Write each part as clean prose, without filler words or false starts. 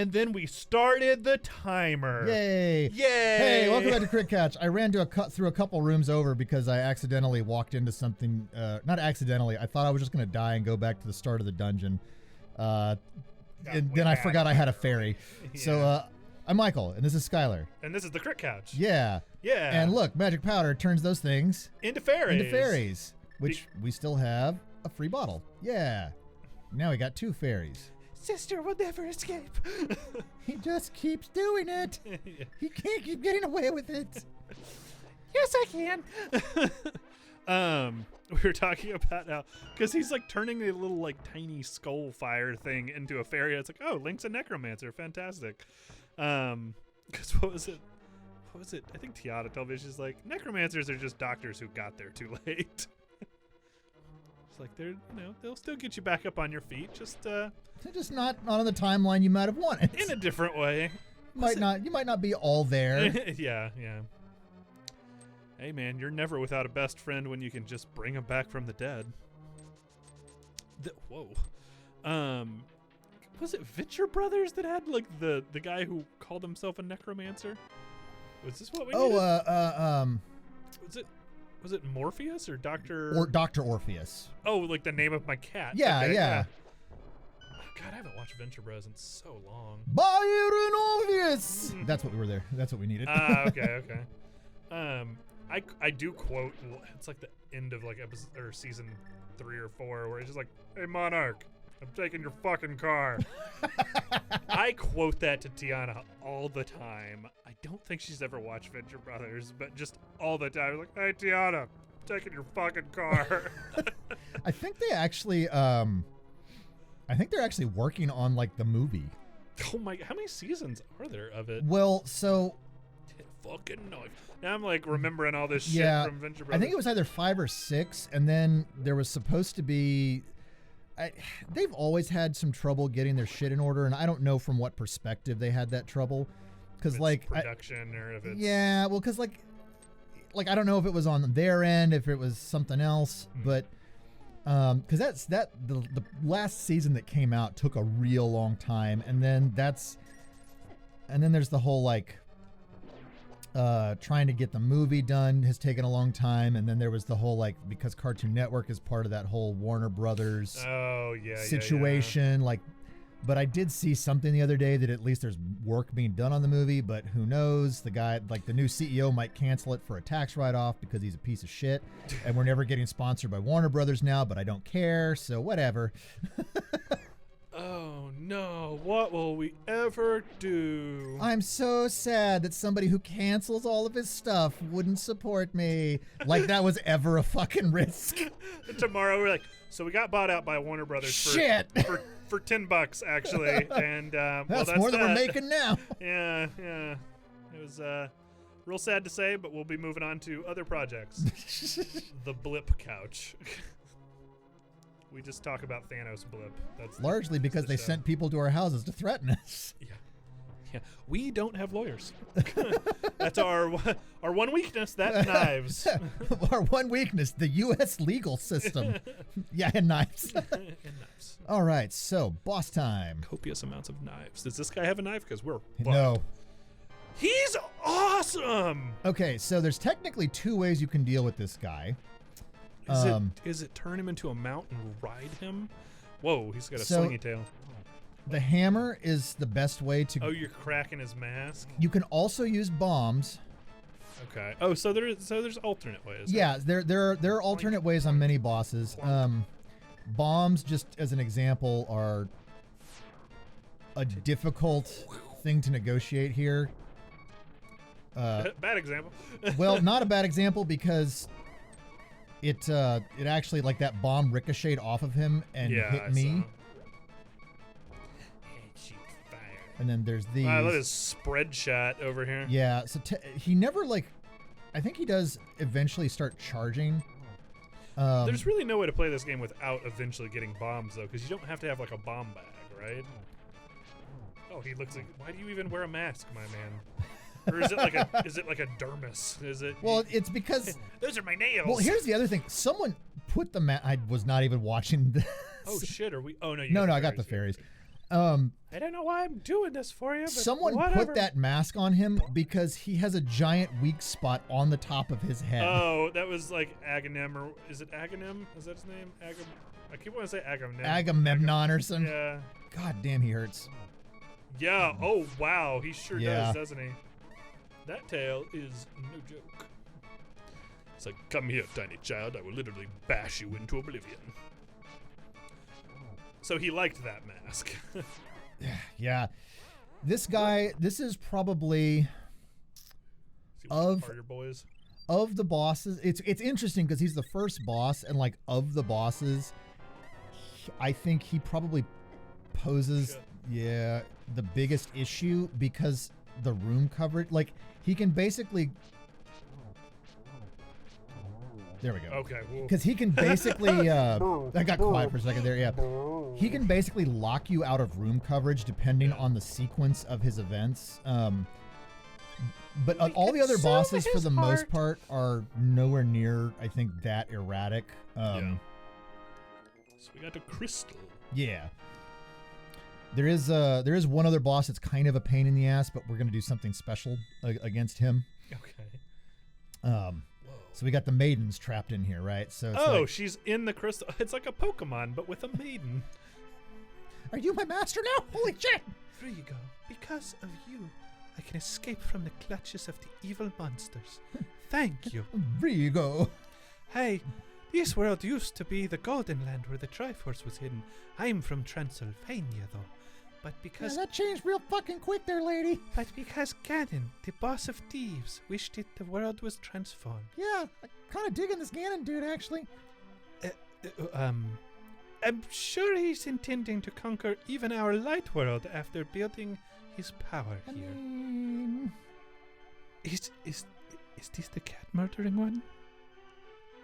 And then we started the timer. Yay. Yay. Hey, welcome back to Crit Catch. I ran through a couple rooms over because I accidentally walked into something. Not accidentally. I thought I was just going to die and go back to the start of the dungeon. And then I forgot I had a fairy. Yeah. So I'm Michael, and this is Skylar. And this is the Crit Couch. Yeah. Yeah. And look, magic powder turns those things into fairies. Which we still have a free bottle. Yeah. Now we got 2 fairies. Sister will never escape. He just keeps doing it. Yeah. He can't keep getting away with it. Yes, I can. We were talking about how, because he's like turning a little like tiny skull fire thing into a fairy. It's like, oh, Link's a necromancer. Fantastic. Because what was it? I think Tiana told me, she's like, necromancers are just doctors who got there too late. It's like they'll still get you back up on your feet. They're just not on the timeline you might have wanted. In a different way. You might not be all there. Yeah. Hey man, you're never without a best friend when you can just bring him back from the dead. Whoa. Was it Venture Brothers that had like the guy who called himself a necromancer? Was this what we needed? Was it Morpheus or Dr. Orpheus? Oh, like the name of my cat. Yeah, okay, yeah. Oh, God, I haven't watched Venture Bros in so long. Byron Orpheus! That's what we were there. That's what we needed. Okay. I do quote, it's like the end of like episode or season 3 or 4 where it's just like, hey Monarch, I'm taking your fucking car. I quote that to Tiana all the time. I don't think she's ever watched Venture Brothers, but just all the time. Like, hey Tiana, I'm taking your fucking car. I think they actually, they're actually working on like the movie. Oh my, how many seasons are there of it? Well, so... Fucking knife. Now I'm like remembering all this shit from Venture Brothers. I think it was either 5 or 6, and then there was supposed to be... they've always had some trouble getting their shit in order, and I don't know from what perspective they had that trouble. Because like production or if it's... Yeah, well, because like I don't know if it was on their end, if it was something else, but... because the last season that came out took a real long time, and then there's the whole like... trying to get the movie done has taken a long time, and then there was the whole like, because Cartoon Network is part of that whole Warner Brothers situation. Like, but I did see something the other day that at least there's work being done on the movie, but who knows? The guy, like the new CEO, might cancel it for a tax write-off because he's a piece of shit, and we're never getting sponsored by Warner Brothers now. But I don't care, so whatever. Oh no, what will we ever do? I'm so sad that somebody who cancels all of his stuff wouldn't support me. Like that was ever a fucking risk. Tomorrow we're like, so we got bought out by Warner Brothers for $10 actually. And that's more than we're making now. Yeah. It was real sad to say, but we'll be moving on to other projects. The Blip Couch. We just talk about Thanos Blip. That's largely because they sent people to our houses to threaten us. Yeah. We don't have lawyers. That's our one weakness. That knives. Our one weakness: the U.S. legal system. Yeah, and knives. And knives. All right, so boss time. Copious amounts of knives. Does this guy have a knife? Because we're fucked. No. He's awesome. Okay, so there's technically 2 ways you can deal with this guy. Is it turn him into a mount and ride him? Whoa, he's got a slingy tail. The hammer is the best way to... Oh, you're cracking his mask? You can also use bombs. Okay. Oh, so there's alternate ways. Yeah, there are alternate ways on many bosses. Bombs, just as an example, are a difficult thing to negotiate here. Bad example. Well, not a bad example because... It actually, like, that bomb ricocheted off of him and hit me. And then there's these. Wow, look at his spread shot over here. Yeah, so he never, like, I think he does eventually start charging. There's really no way to play this game without eventually getting bombs, though, because you don't have to have, like, a bomb bag, right? Oh, he looks like... Why do you even wear a mask, my man? Or is it like a dermis? Is it? Well, it's because those are my nails. Well, here's the other thing. Someone put the I was not even watching this. Oh shit! Are we? Oh no. No, I got the fairies. I don't know why I'm doing this for you, but someone whatever. put that mask on him because he has a giant weak spot on the top of his head. Oh, that was like Aghanim, or is it Aghanim? Is that his name? I keep wanting to say Agamemnon. Agamemnon or something. Yeah. God damn, he hurts. Yeah. Oh, wow. He sure Yeah. does, doesn't he? That tail is no joke. It's like, come here, tiny child. I will literally bash you into oblivion. So he liked that mask. Yeah. This guy, this is probably of your boys. Of the bosses. It's interesting because he's the first boss, and like of the bosses, I think he probably poses the biggest issue because the room coverage. Like he can basically. There we go. Okay. Because he can basically. I got quiet for a second there. Yeah. He can basically lock you out of room coverage depending on the sequence of his events. But all the other bosses, for the most part, are nowhere near, I think, that erratic. So we got a crystal. Yeah. There is one other boss that's kind of a pain in the ass, but we're gonna do something special against him. Okay. So we got the maidens trapped in here, right? So it's she's in the crystal. It's like a Pokemon, but with a maiden. Are you my master now? Holy shit! There you go. Because of you, I can escape from the clutches of the evil monsters. Thank you. There you go. Hey, this world used to be the Golden Land where the Triforce was hidden. I'm from Transylvania, though. But because that changed real fucking quick there, lady. But because Ganon, the boss of thieves, wished it the world was transformed. Yeah, I'm kind of digging this Ganon dude, actually. I'm sure he's intending to conquer even our light world after building his power here. Is this the cat murdering one?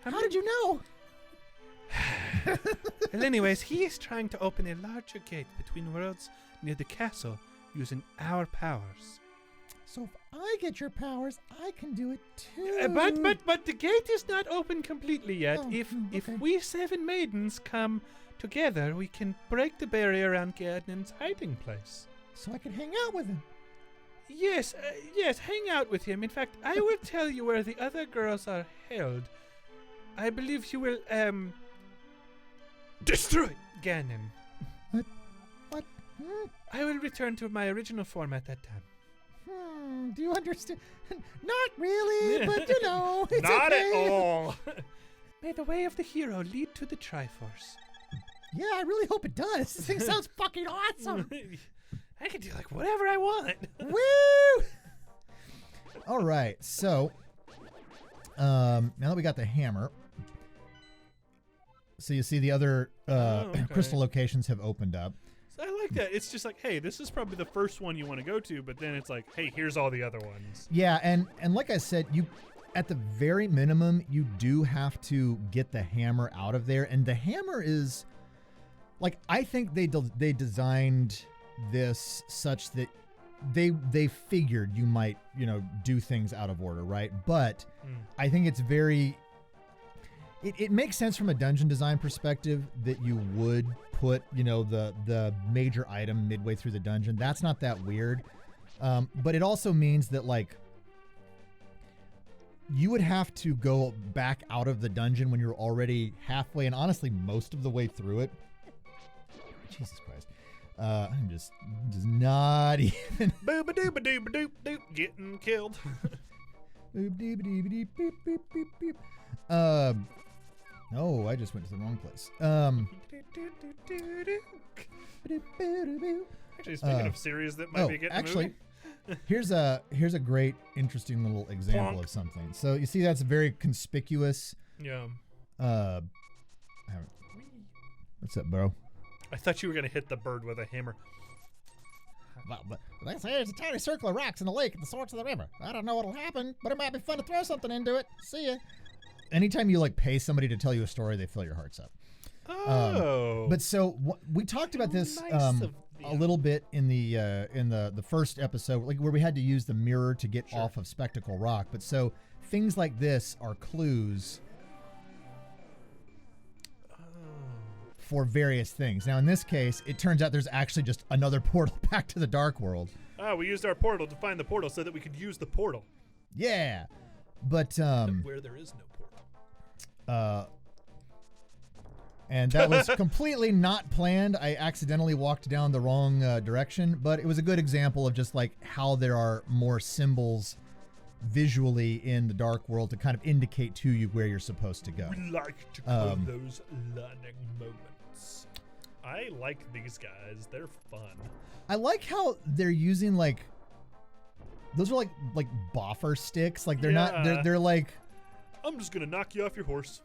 How did you know? Well, anyways, he is trying to open a larger gate between worlds near the castle using our powers. So if I get your powers, I can do it too. But the gate is not open completely yet. Oh, If okay. we 7 maidens come together, we can break the barrier around Ganon's hiding place. So I can hang out with him. Yes, hang out with him. In fact, I will tell you where the other girls are held. I believe you will, destroy Ganon. What? I will return to my original form at that time. Do you understand? Not really, but you know, it's Not okay. at all. May the way of the hero lead to the Triforce. Yeah, I really hope it does. This thing sounds fucking awesome. I can do like whatever I want. Woo! All right, so now that we got the hammer, so you see the other crystal locations have opened up. So I like that. It's just like, hey, this is probably the first one you want to go to, but then it's like, hey, here's all the other ones. Yeah, and like I said, you at the very minimum, you do have to get the hammer out of there, and the hammer is like, I think they designed this such that they figured you might, do things out of order, right? But I think it's very it makes sense from a dungeon design perspective that you would put, the major item midway through the dungeon. That's not that weird. But it also means that, like, you would have to go back out of the dungeon when you're already halfway and honestly most of the way through it. Jesus Christ. I'm just not even. Booba-dooba-dooba-doop-doop, getting killed. No, I just went to the wrong place. Actually, speaking of series that might be getting movie. here's a great, interesting little example Plonk. of something. So you see, that's very conspicuous. Yeah. What's up, bro? I thought you were gonna hit the bird with a hammer. But they say there's a tiny circle of rocks in the lake at the source of the river. I don't know what'll happen, but it might be fun to throw something into it. See ya. Anytime you like pay somebody to tell you a story, they fill your hearts up. Oh. But so we talked about this Nice of a little bit in the first episode, like where we had to use the mirror to get Sure. off of Spectacle Rock. But so things like this are clues for various things. Now, in this case, it turns out there's actually just another portal back to the Dark World. Oh, we used our portal to find the portal so that we could use the portal. Yeah. But, where there is no portal. And that was completely not planned. I accidentally walked down the wrong direction, but it was a good example of just like how there are more symbols visually in the Dark World to kind of indicate to you where you're supposed to go. We like to call those learning moments. I like these guys. They're fun. I like how they're using like those are like boffer sticks. Like they're not they're like I'm just gonna knock you off your horse.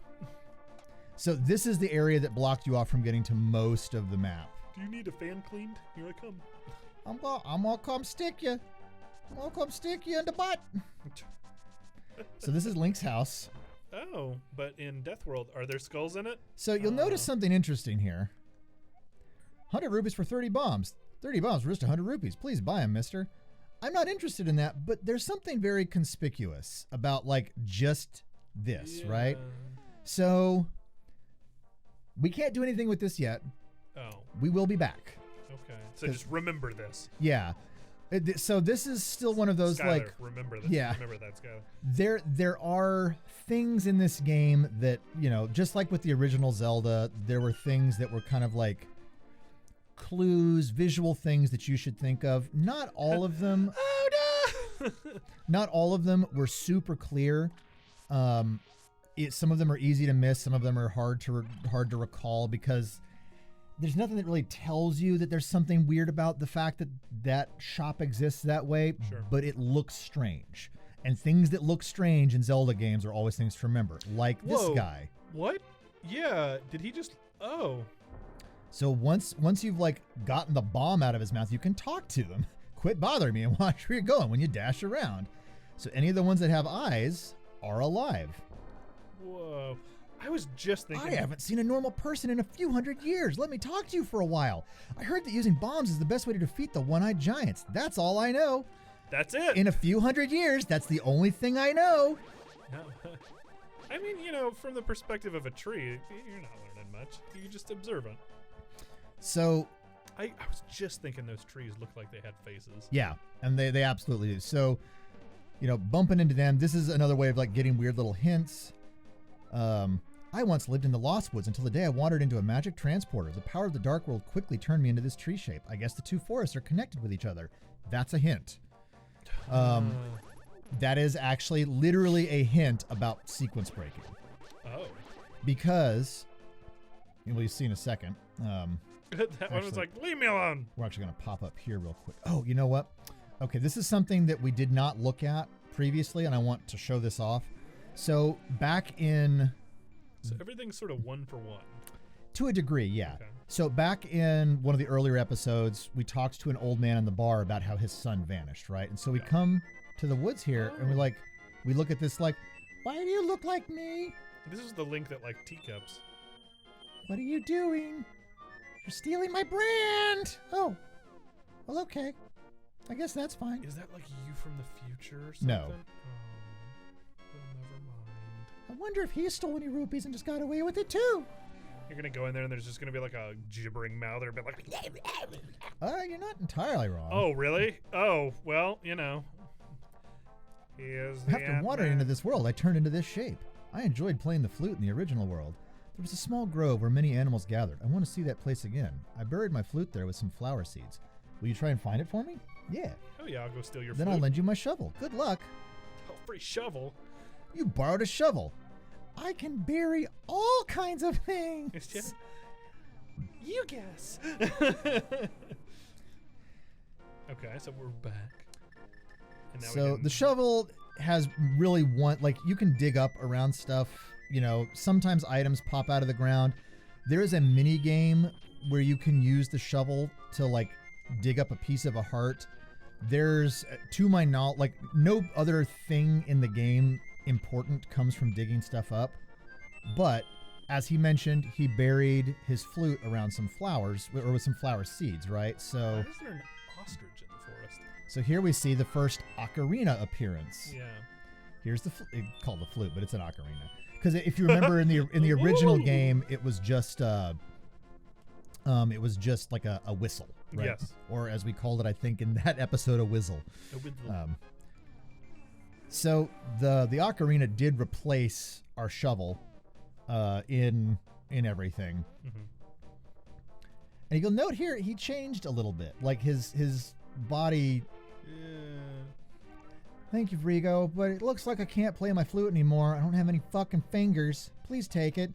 So this is the area that blocked you off from getting to most of the map. Do you need a fan cleaned? Here I come. I'm gonna come stick you. I'm gonna come stick you in the butt. So this is Link's house. Oh, but in Death World, are there skulls in it? So you'll notice something interesting here. 100 rupees for 30 bombs. 30 bombs for just 100 rupees. Please buy them, mister. I'm not interested in that, but there's something very conspicuous about like just this, right? So we can't do anything with this yet. Oh. We will be back. Okay. So just remember this. Yeah. So this is still one of those Skylar, like remember this. Yeah. Remember that, Skylar. There are things in this game that, you know, just like with the original Zelda, there were things that were kind of like clues, visual things that you should think of. Not all of them. Oh no! Not all of them were super clear. Some of them are easy to miss. Some of them are hard to recall because there's nothing that really tells you that there's something weird about the fact that that shop exists that way. Sure. But it looks strange. And things that look strange in Zelda games are always things to remember. Like this guy. What? Yeah. Did he just... Oh. So once you've like gotten the bomb out of his mouth, you can talk to them. Quit bothering me and watch where you're going when you dash around. So any of the ones that have eyes are alive. Whoa. I was just thinking... I haven't seen a normal person in a few hundred years. Let me talk to you for a while. I heard that using bombs is the best way to defeat the one-eyed giants. That's all I know. That's it. In a few hundred years, that's the only thing I know. I mean, you know, from the perspective of a tree, you're not learning much. You just observe it. So... I was just thinking those trees looked like they had faces. Yeah, and they absolutely do. So, you know, bumping into them, this is another way of like getting weird little hints. I once lived in the Lost Woods until the day I wandered into a magic transporter. The power of the Dark World quickly turned me into this tree shape. I guess the two forests are connected with each other. That's a hint. That is actually literally a hint about sequence breaking. Oh. Because, you'll see in a second. That one was like, leave me alone. We're actually going to pop up here real quick. Oh, you know what? Okay, this is something that we did not look at previously, and I want to show this off. So back in... So everything's sort of one for one. To a degree, yeah. Okay. So back in one of the earlier episodes, we talked to an old man in the bar about how his son vanished, right? And so we come to the woods here, and we look at this like, why do you look like me? This is the Link that liked teacups. What are you doing? You're stealing my brand! Oh. Well, okay. I guess that's fine. Is that like you from the future or something? No. Oh, well, never mind. I wonder if he stole any rupees and just got away with it too. You're gonna go in there and there's just gonna be like a gibbering mouth or a bit like... You're not entirely wrong. Oh, really? Oh, well, you know. After wandering into this world, I turned into this shape. I enjoyed playing the flute in the original world. There was a small grove where many animals gathered. I want to see that place again. I buried my flute there with some flower seeds. Will you try and find it for me? Yeah. Oh yeah, I'll go steal your Then flute. I'll lend you my shovel. Good luck. Oh, free shovel. You borrowed a shovel. I can bury all kinds of things. You guess. Okay, so we're back. And now So the shovel has really you can dig up around stuff. You know, sometimes items pop out of the ground. There is a mini game where you can use the shovel to like dig up a piece of a heart. There's, to my knowledge, no other thing in the game important comes from digging stuff up. But as he mentioned, he buried his flute around some flowers, or with some flower seeds, right? So why is there an ostrich in the forest? So here we see the first ocarina appearance. Yeah. Here's the called the flute, but it's an ocarina. Because if you remember in the original game, it was just It was just like a whistle, right? Yes. Or as we called it, I think in that episode, a whizzle. A whizzle. So the ocarina did replace our shovel in everything. Mm-hmm. And you'll note here he changed a little bit. Like his body. Thank you, Frigo, but it looks like I can't play my flute anymore. I don't have any fucking fingers. Please take it.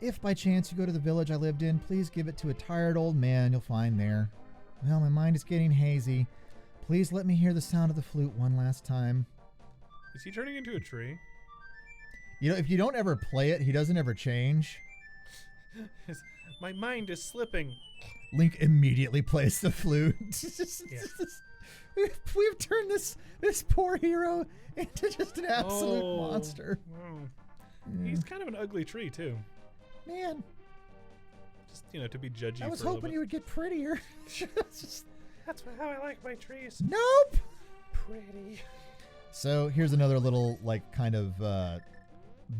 If by chance you go to the village I lived in, please give it to a tired old man you'll find there. Well, my mind is getting hazy. Please let me hear the sound of the flute one last time. Is he turning into a tree? You know, if you don't ever play it, he doesn't ever change. My mind is slipping. Link immediately plays the flute. Yeah. We've turned this poor hero into just an absolute monster. Wow. Yeah. He's kind of an ugly tree, too. Man, Just, to be judgy. I was for a little hoping bit. you would get prettier. That's how I like my trees. Nope. Pretty. So here's another little like kind of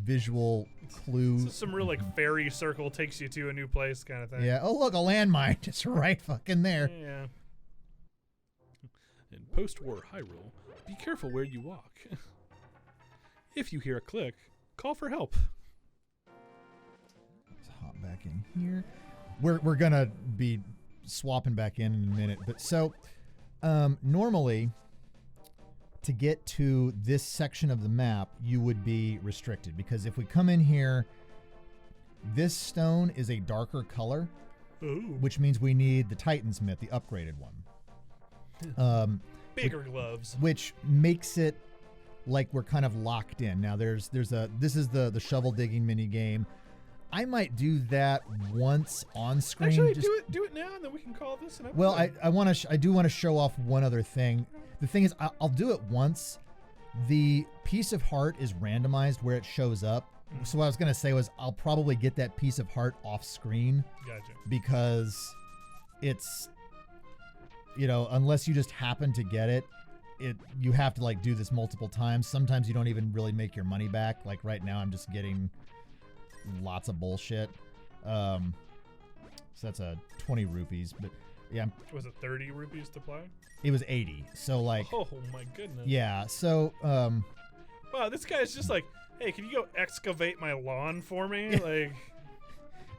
visual clue. So some real like fairy circle takes you to a new place kind of thing. Yeah. Oh look, a landmine. It's right fucking there. Yeah. In post-war Hyrule, be careful where you walk. If you hear a click, call for help. Let's hop back in here. We're gonna be swapping back in a minute, but so normally to get to this section of the map, you would be restricted because if we come in here, this stone is a darker color, which means we need the Titan's Myth, the upgraded one. Bigger gloves. Which makes it like we're kind of locked in. Now this is the shovel digging mini game. I might do that once on screen. Actually, do it now, and then we can call this an episode. Well, I do want to show off one other thing. The thing is, I'll do it once. The piece of heart is randomized where it shows up. So what I was gonna say was I'll probably get that piece of heart off screen. Gotcha. Because it's, unless you just happen to get it, you have to like do this multiple times. Sometimes you don't even really make your money back. Like right now, I'm just getting lots of bullshit. So that's 20 rupees, but yeah. Was it 30 rupees to play? It was 80. So like. Oh my goodness. Yeah. So. Wow, this guy's just like, hey, can you go excavate my lawn for me? Like.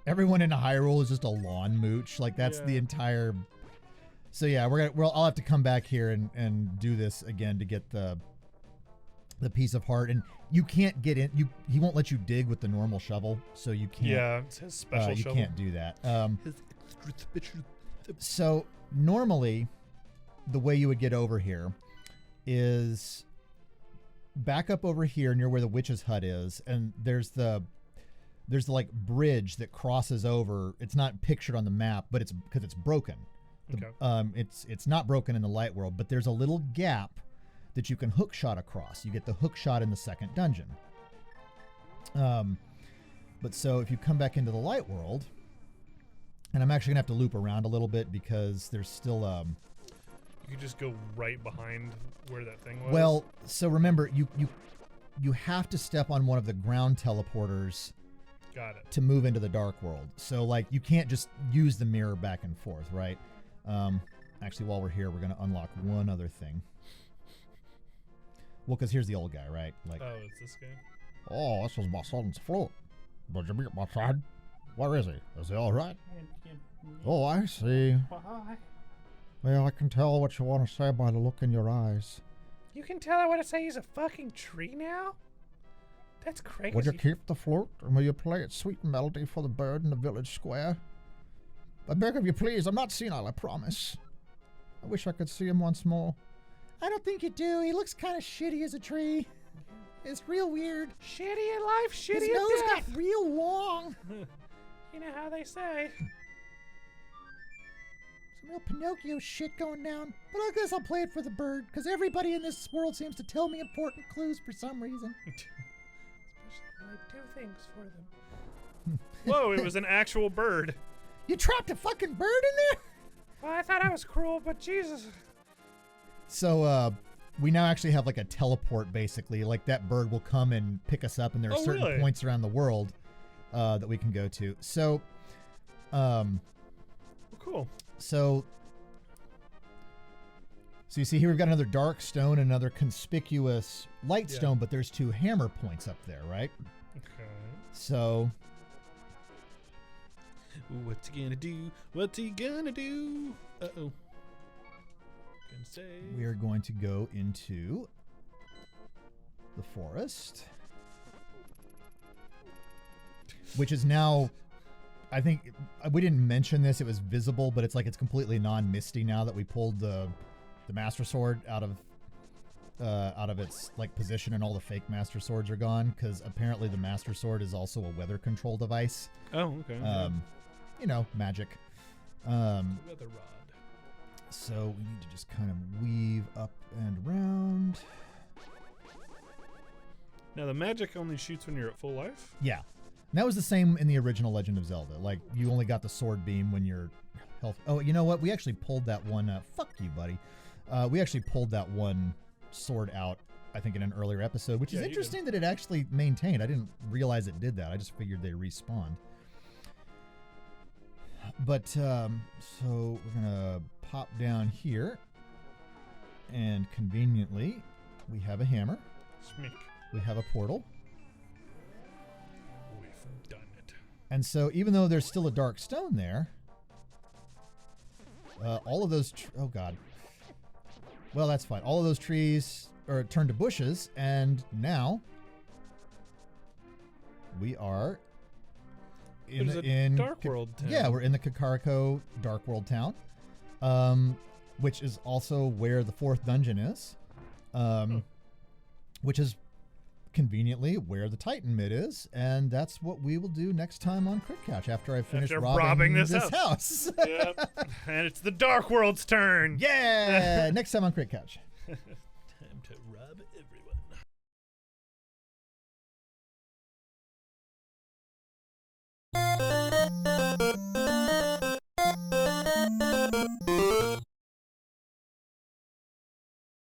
Everyone in Hyrule is just a lawn mooch. Like that's the entire. So yeah, I'll have to come back here and do this again to get the piece of heart, and you can't get in. He won't let you dig with the normal shovel, so you can't. Yeah, it's his special shovel. You can't do that. So normally, the way you would get over here is back up over here near where the witch's hut is, and there's the like bridge that crosses over. It's not pictured on the map, but it's because it's broken. Okay. It's not broken in the light world, but there's a little gap that you can hook shot across. You get the hook shot in the second dungeon. But so if you come back into the light world, and I'm actually gonna have to loop around a little bit because there's still You could just go right behind where that thing was. Well, so remember you have to step on one of the ground teleporters. Got it. To move into the dark world. So like you can't just use the mirror back and forth, right? Actually, while we're here, we're gonna unlock one other thing. Well, because here's the old guy, right? Like, oh, it's this guy. Oh, this was my son's flute. Did you meet my son? Where is he? Is he all right? Oh, I see. Well, I can tell what you want to say by the look in your eyes. You can tell I want to say he's a fucking tree now? That's crazy. Would you keep the flute, and will you play its sweet melody for the bird in the village square? I beg of you, please. I'm not senile, I promise. I wish I could see him once more. I don't think you do. He looks kind of shitty as a tree. It's real weird. Shitty in life, shitty His in nose death. got real long. You know how they say. Some real Pinocchio shit going down. But I guess I'll play it for the bird, because everybody in this world seems to tell me important clues for some reason. Especially when I do things for them. Whoa, it was an actual bird. You trapped a fucking bird in there? Well, I thought I was cruel, but Jesus. So, we now actually have like a teleport, basically. Like that bird will come and pick us up, and there are certain really? points around the world that we can go to. So, cool. So you see here we've got another dark stone, another conspicuous light stone, but there's 2 hammer points up there, right? Okay. So What's he gonna do? What's he gonna do? Uh-oh. Gonna say. we are going to go into the forest, which is now, I think we didn't mention this, it was visible, but it's like it's completely non-misty now that we pulled the Master Sword out of its like position, and all the fake Master Swords are gone, because apparently the Master Sword is also a weather control device. Oh, okay. You know, magic. Weather rod. So we need to just kind of weave up and around. Now the magic only shoots when you're at full life? Yeah. And that was the same in the original Legend of Zelda. Like, you only got the sword beam when you're health. Oh, you know what? We actually pulled that one. Fuck you, buddy. We actually pulled that one sword out, I think, in an earlier episode, which is interesting that it actually maintained. I didn't realize it did that. I just figured they respawned. But, so we're going to pop down here. And conveniently, we have a hammer. Smick. We have a portal. We've done it. And so even though there's still a dark stone there, all of those... oh, God. Well, that's fine. All of those trees are turned to bushes, and now we are in Dark World town. Yeah, we're in the Kakariko Dark World town, which is also where the 4th dungeon is, which is conveniently where the Titan Mid is, and that's what we will do next time on Crit Catch after I finish robbing this house. Yep. And it's the Dark World's turn. Yeah, next time on Crit Catch.